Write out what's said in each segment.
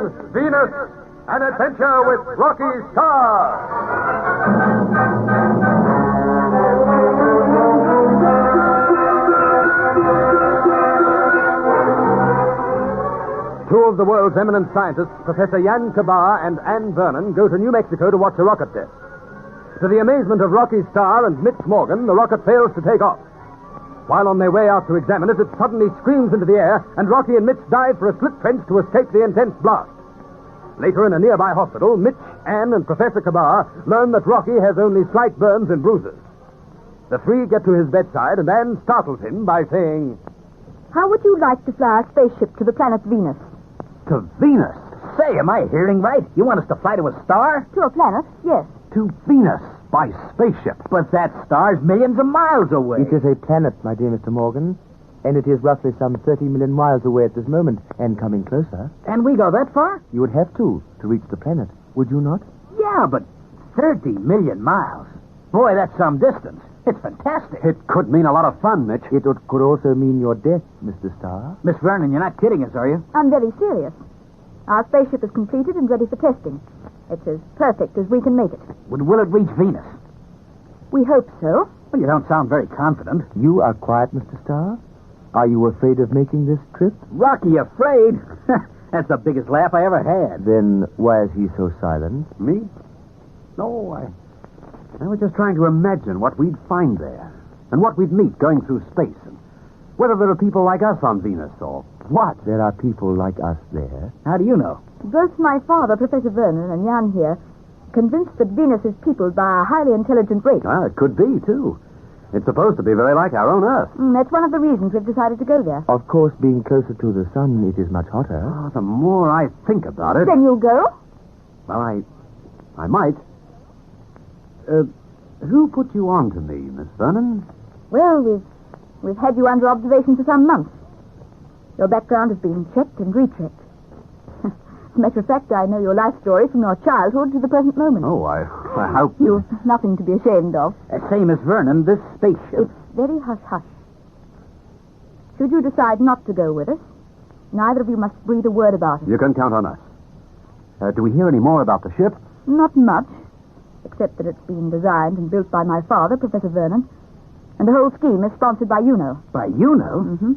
is Venus, an adventure with Rocky Starr. Two of the world's eminent scientists, Professor Jan Kabar and Anne Vernon, go to New Mexico to watch a rocket test. To the amazement of Rocky Starr and Mitch Morgan, the rocket fails to take off. While on their way out to examine it, it suddenly screams into the air, and Rocky and Mitch dive for a slit trench to escape the intense blast. Later, in a nearby hospital, Mitch, Anne, and Professor Kabar learn that Rocky has only slight burns and bruises. The three get to his bedside, and Anne startles him by saying, "How would you like to fly a spaceship to the planet Venus?" To Venus? Say, am I hearing right? You want us to fly to a star? To a planet, yes. To Venus by spaceship. But that star's millions of miles away. It is a planet, my dear Mr. Morgan, and it is roughly some 30 million miles away at this moment, and coming closer. And we go that far? You would have to reach the planet, would you not? Yeah, but 30 million miles. Boy, that's some distance. It's fantastic. It could mean a lot of fun, Mitch. It could also mean your death, Mr. Starr. Miss Vernon, you're not kidding us, are you? I'm very serious. Our spaceship is completed and ready for testing. It's as perfect as we can make it. Will it reach Venus? We hope so. Well, you don't sound very confident. You are quiet, Mr. Starr? Are you afraid of making this trip? Rocky afraid? That's the biggest laugh I ever had. Then why is he so silent? Me? No, I was just trying to imagine what we'd find there, and what we'd meet going through space, and whether there are people like us on Venus, or what. There are people like us there. How do you know? Both my father, Professor Vernon, and Jan here, convinced that Venus is peopled by a highly intelligent race. Well, it could be, too. It's supposed to be very like our own Earth. That's one of the reasons we've decided to go there. Of course, being closer to the sun, it is much hotter. Oh, the more I think about it... Then you'll go? Well, I might. Who put you on to me, Miss Vernon? Well, we've had you under observation for some months. Your background has been checked and rechecked. As a matter of fact, I know your life story from your childhood to the present moment. Oh, I hope... You've nothing to be ashamed of. Say, Miss Vernon, this spaceship... It's very hush-hush. Should you decide not to go with us, neither of you must breathe a word about it. You can count on us. Do we hear any more about the ship? Not much, except that it's been designed and built by my father, Professor Vernon, and the whole scheme is sponsored by UNO. By UNO? Mm-hmm.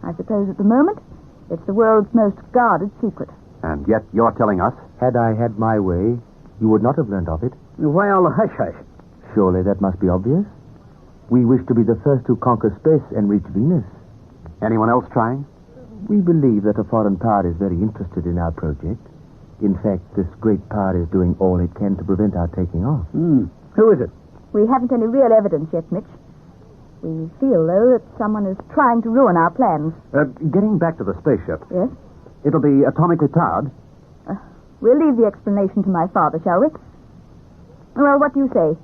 I suppose at the moment it's the world's most guarded secret. And yet you're telling us? Had I had my way, you would not have learned of it. Why all the hush-hush? Surely that must be obvious. We wish to be the first to conquer space and reach Venus. Anyone else trying? We believe that a foreign power is very interested in our project. In fact, this great power is doing all it can to prevent our taking off. Who is it? We haven't any real evidence yet, Mitch. We feel, though, that someone is trying to ruin our plans. Getting back to the spaceship. Yes? It'll be atomically powered. We'll leave the explanation to my father, shall we? Well, what do you say?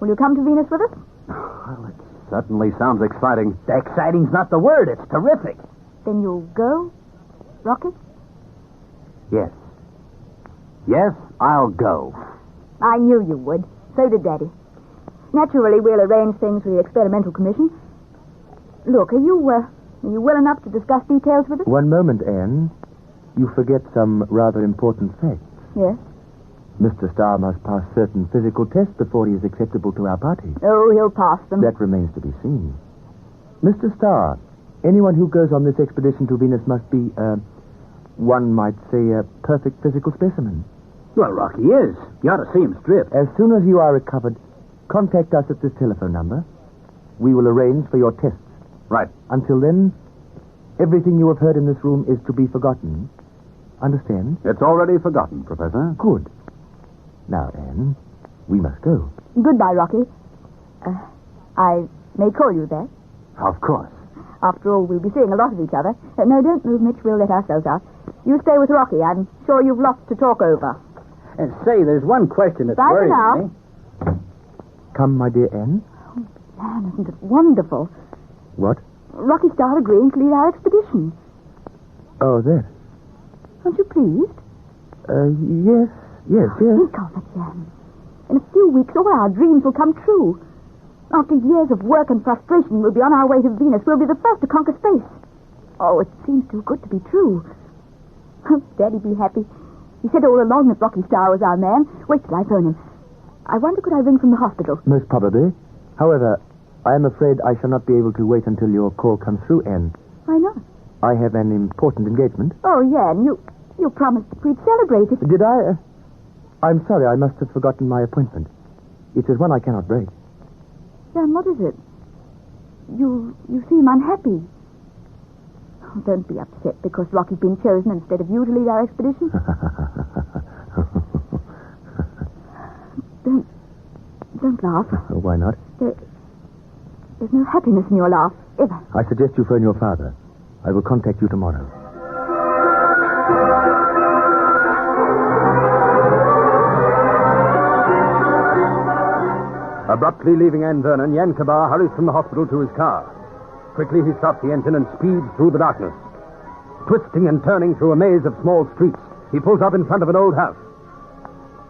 Will you come to Venus with us? Well, it certainly sounds exciting. Exciting's not the word. It's terrific. Then you'll go, Rocky? Yes. Yes, I'll go. I knew you would. So did Daddy. Naturally, we'll arrange things with the experimental commission. Look, are you well enough to discuss details with us? One moment, Anne. You forget some rather important facts. Yes? Mr. Starr must pass certain physical tests before he is acceptable to our party. Oh, he'll pass them. That remains to be seen. Mr. Starr, anyone who goes on this expedition to Venus must be, one might say, a perfect physical specimen. Well, Rocky is. You ought to see him strip. As soon as you are recovered, contact us at this telephone number. We will arrange for your tests. Right. Until then, everything you have heard in this room is to be forgotten. Understand? It's already forgotten, Professor. Good. Now, Anne, we must go. Goodbye, Rocky. I may call you that. Of course. After all, we'll be seeing a lot of each other. No, don't move, Mitch. We'll let ourselves out. You stay with Rocky. I'm sure you've lots to talk over. And say, there's one question that's Bye for worrying now. me. Come, my dear Anne. Man, isn't it wonderful? What? Rocky Starr agreeing to lead our expedition. Oh, that. Aren't you pleased? Yes. Think of it, Jan. In a few weeks, all our dreams will come true. After years of work and frustration, we'll be on our way to Venus. We'll be the first to conquer space. Oh, it seems too good to be true. Oh, Daddy'd be happy. He said all along that Rocky Starr was our man. Wait till I phone him. I wonder could I ring from the hospital? Most probably. However, I am afraid I shall not be able to wait until your call comes through, Anne. Why not? I have an important engagement. Oh, yeah, and you promised we'd celebrate it. Did I? I'm sorry, I must have forgotten my appointment. It is one I cannot break. Jan, what is it? You seem unhappy. Oh, don't be upset because Rocky's been chosen instead of you to lead our expedition. Don't laugh. Why not? There's no happiness in your laugh, ever. I suggest you phone your father. I will contact you tomorrow. Abruptly leaving Anne Vernon, Jan Kabar hurries from the hospital to his car. Quickly he stops the engine and speeds through the darkness. Twisting and turning through a maze of small streets, he pulls up in front of an old house.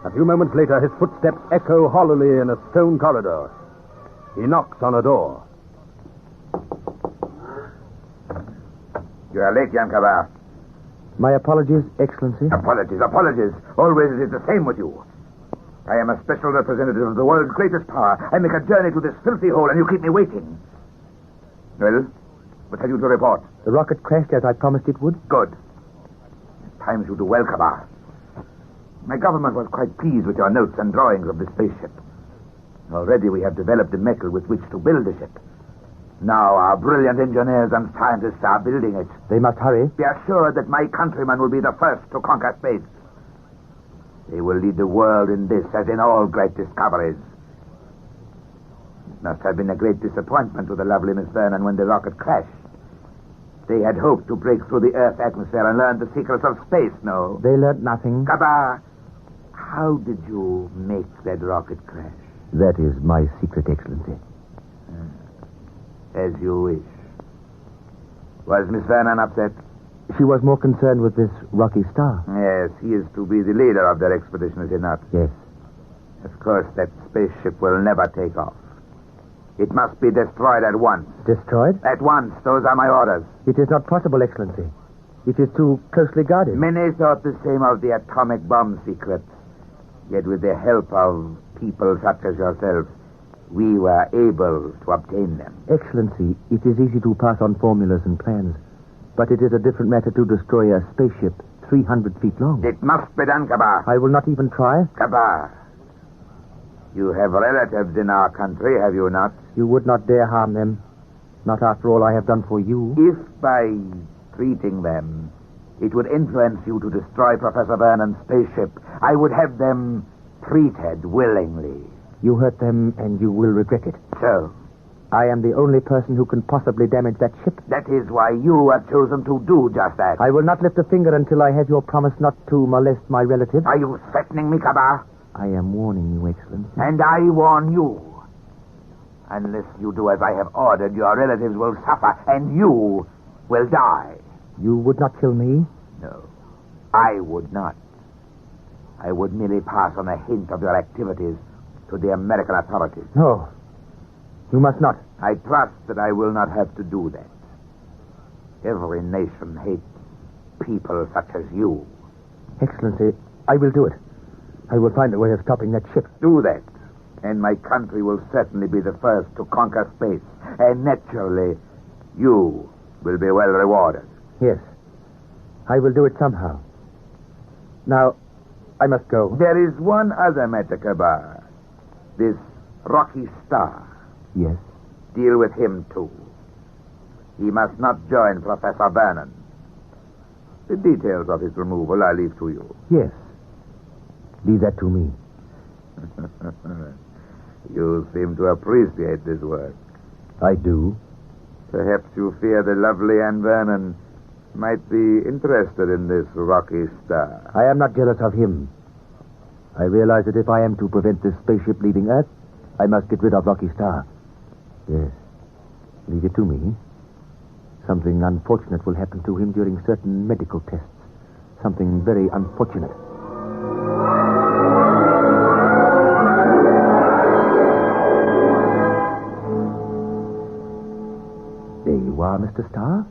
A few moments later, his footsteps echo hollowly in a stone corridor. He knocks on a door. You are late, Jan Kabar. My apologies, Excellency. Apologies. Always it is the same with you. I am a special representative of the world's greatest power. I make a journey to this filthy hole, and you keep me waiting. Well, what have you to report? The rocket crashed as I promised it would. Good. It times you do well, Kabar. My government was quite pleased with your notes and drawings of the spaceship. Already we have developed the metal with which to build the ship. Now our brilliant engineers and scientists are building it. They must hurry. Be assured that my countrymen will be the first to conquer space. They will lead the world in this as in all great discoveries. It must have been a great disappointment to the lovely Miss Vernon when the rocket crashed. They had hoped to break through the Earth's atmosphere and learn the secrets of space, no? They learned nothing. Kabar, how did you make that rocket crash? That is my secret, Excellency. As you wish. Was Miss Vernon upset? She was more concerned with this Rocky Starr. Yes, he is to be the leader of their expedition, is he not? Yes. Of course, that spaceship will never take off. It must be destroyed at once. Destroyed? At once. Those are my orders. It is not possible, Excellency. It is too closely guarded. Many thought the same of the atomic bomb secrets. Yet with the help of people such as yourself, we were able to obtain them. Excellency, it is easy to pass on formulas and plans, but it is a different matter to destroy a spaceship 300 feet long. It must be done, Kabar. I will not even try. Kabar, you have relatives in our country, have you not? You would not dare harm them. Not after all I have done for you. If by treating them, it would influence you to destroy Professor Vernon's spaceship, I would have them treated willingly. You hurt them, and you will regret it. So? I am the only person who can possibly damage that ship. That is why you have chosen to do just that. I will not lift a finger until I have your promise not to molest my relatives. Are you threatening me, Kabar? I am warning you, Excellency. And I warn you. Unless you do as I have ordered, your relatives will suffer, and you will die. You would not kill me? No, I would not. I would merely pass on a hint of your activities to the American authorities. No, you must not. I trust that I will not have to do that. Every nation hates people such as you. Excellency, I will do it. I will find a way of stopping that ship. Do that, and my country will certainly be the first to conquer space. And naturally, you will be well rewarded. Yes, I will do it somehow. Now, I must go. There is one other matter, Kabar. This Rocky Starr. Yes? Deal with him, too. He must not join Professor Vernon. The details of his removal I leave to you. Yes. Leave that to me. You seem to appreciate this work. I do. Perhaps you fear the lovely Anne Vernon might be interested in this Rocky Starr. I am not jealous of him. I realize that if I am to prevent this spaceship leaving Earth, I must get rid of Rocky Starr. Yes. Leave it to me. Something unfortunate will happen to him during certain medical tests. Something very unfortunate. There you are, Mr. Starr.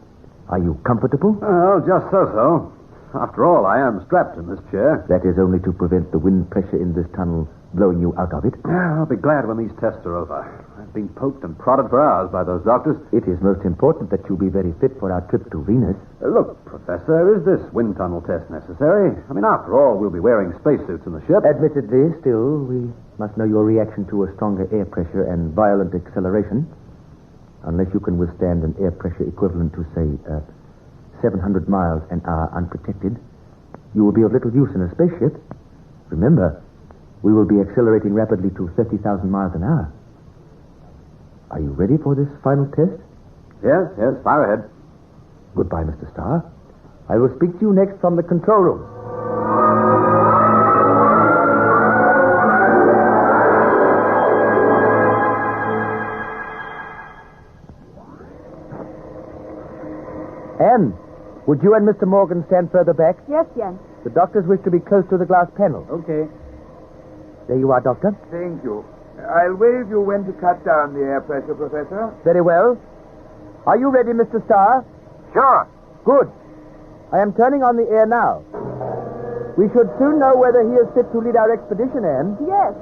Are you comfortable? Well, just so. After all, I am strapped in this chair. That is only to prevent the wind pressure in this tunnel blowing you out of it. I'll be glad when these tests are over. I've been poked and prodded for hours by those doctors. It is most important that you be very fit for our trip to Venus. Look, Professor, is this wind tunnel test necessary? I mean, after all, we'll be wearing spacesuits in the ship. Admittedly, still, we must know your reaction to a stronger air pressure and violent acceleration. Unless you can withstand an air pressure equivalent to, say, 700 miles an hour unprotected, you will be of little use in a spaceship. Remember, we will be accelerating rapidly to 30,000 miles an hour. Are you ready for this final test? Yes, fire ahead. Goodbye, Mr. Starr. I will speak to you next from the control room. Anne, would you and Mr. Morgan stand further back? Yes, Jan. The doctors wish to be close to the glass panel. Okay. There you are, Doctor. Thank you. I'll wave you when to cut down the air pressure, Professor. Very well. Are you ready, Mr. Starr? Sure. Good. I am turning on the air now. We should soon know whether he is fit to lead our expedition, Anne. Yes.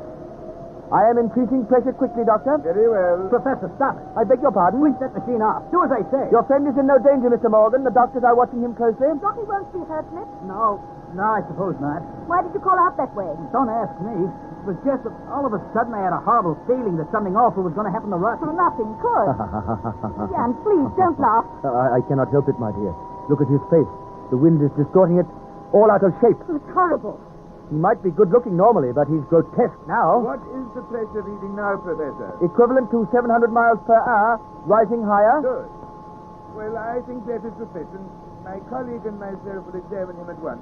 I am increasing pressure quickly, Doctor. Very well. Professor, stop it. I beg your pardon? Switch that machine off. Do as I say. Your friend is in no danger, Mr. Morgan. The doctors are watching him closely. Thought he won't be hurt, Smith. No, I suppose not. Why did you call out that way? Don't ask me. It was just that all of a sudden I had a horrible feeling that something awful was going to happen to Russ. Well, nothing could. Jan, please, don't laugh. I cannot help it, my dear. Look at his face. The wind is distorting it all out of shape. It's horrible. He might be good-looking normally, but he's grotesque now. What is the pressure reading now, Professor? Equivalent to 700 miles per hour, rising higher. Good. Well, I think that is sufficient. My colleague and myself will examine him at once.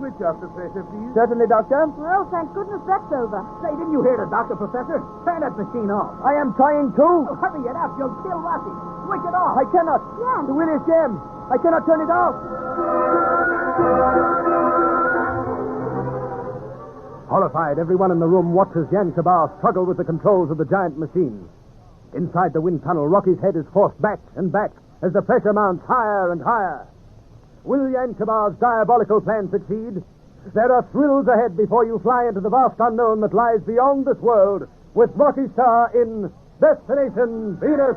Switch off the pressure, please. Certainly, Doctor. Well, thank goodness that's over. Say, didn't you hear the doctor, Professor? Turn that machine off. I am trying to. Oh, hurry it up. You'll kill Rossi. Switch it off. I cannot. Jan. The wheel is jammed. I cannot turn it off. Horrified, everyone in the room watches Jan Kabar struggle with the controls of the giant machine. Inside the wind tunnel, Rocky's head is forced back and back as the pressure mounts higher and higher. Will Jan Kabar's diabolical plan succeed? There are thrills ahead before you fly into the vast unknown that lies beyond this world with Rocky Starr in Destination Venus.